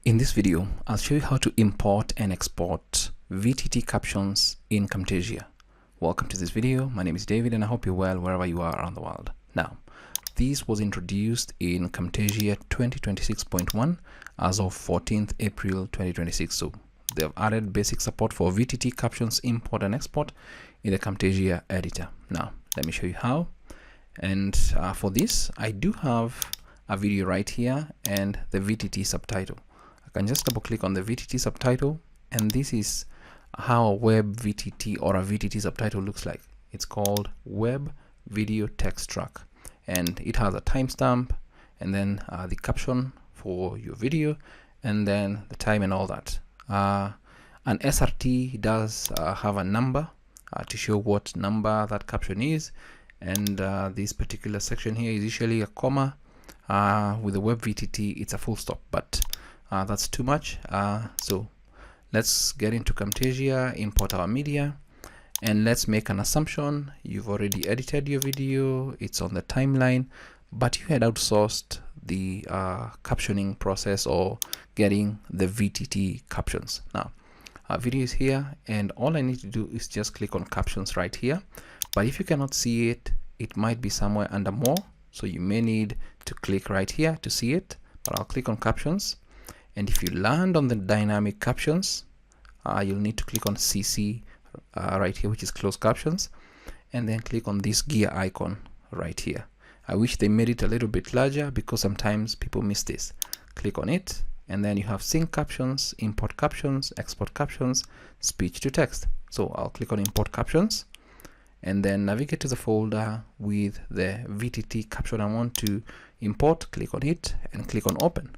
In this video, I'll show you how to import and export VTT captions in Camtasia. Welcome to this video. My name is David and I hope you're well wherever you are around the world. Now, this was introduced in Camtasia 2026.1 as of 14th April 2026. So they've added basic support for VTT captions import and export in the Camtasia editor. Now, let me show you how. And for this, I do have a video right here and the VTT subtitle. I can just double click on the VTT subtitle, and this is how a web VTT or a VTT subtitle looks like. It's called Web Video Text Track, and it has a timestamp and then the caption for your video and then the time and all that. An SRT does have a number to show what number that caption is, and this particular section here is usually a comma. With the web VTT it's a full stop, but that's too much. So let's get into Camtasia, import our media, and let's make an assumption. You've already edited your video, it's on the timeline, but you had outsourced the captioning process or getting the VTT captions. Now our video is here, and all I need to do is just click on captions right here. But if you cannot see it, it might be somewhere under more, so you may need to click right here to see it. But I'll click on captions, and if you land on the dynamic captions, you'll need to click on CC right here, which is closed captions, and then click on this gear icon right here. I wish they made it a little bit larger because sometimes people miss this. Click on it, and then you have sync captions, import captions, export captions, speech to text. So I'll click on import captions and then navigate to the folder with the VTT caption I want to import. Click on it and click on open.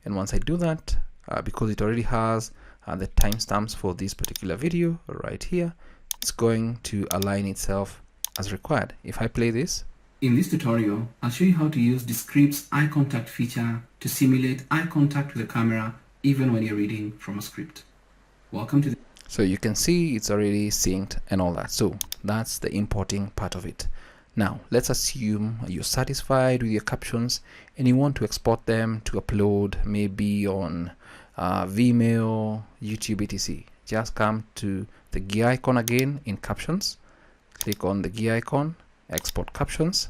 And once I do that, because it already has the timestamps for this particular video right here, it's going to align itself as required. If I play this. In this tutorial, I'll show you how to use Descript's eye contact feature to simulate eye contact with the camera even when you're reading from a script. Welcome to the... So you can see it's already synced and all that. So that's the importing part of it. Now let's assume you're satisfied with your captions and you want to export them to upload maybe on Vimeo, YouTube, etc. Just come to the gear icon again in captions, click on the gear icon, export captions,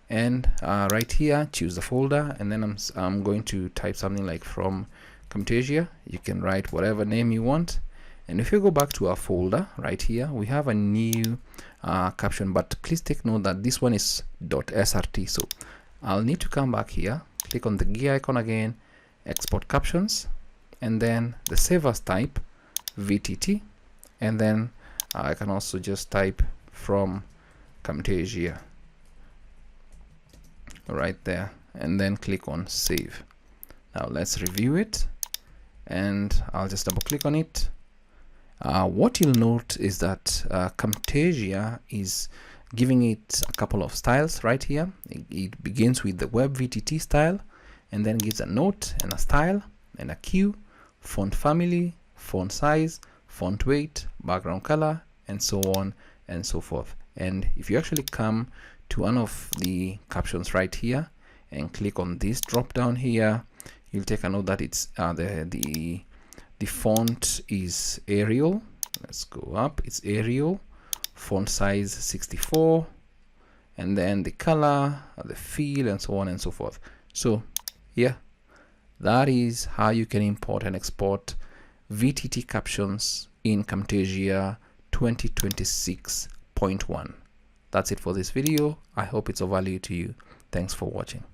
and right here choose the folder, and then I'm going to type something like from Camtasia. You can write whatever name you want. And if you go back to our folder right here, we have a new caption, but please take note that this one is .srt. So I'll need to come back here, click on the gear icon again, export captions, and then the save as type VTT, and then I can also just type from Camtasia right there, and then click on save. Now let's review it, and I'll just double click on it. What you'll note is that Camtasia is giving it a couple of styles right here. It begins with the web VTT style and then gives a note and a style and a cue, font family, font size, font weight, background color, and so on and so forth. And if you actually come to one of the captions right here and click on this drop down here, you'll take a note that it's the font is Arial. Let's go up. It's Arial, font size 64, and then the color, the feel, and so on and so forth. So yeah, that is how you can import and export VTT captions in Camtasia 2026.1. That's it for this video. I hope it's of value to you. Thanks for watching.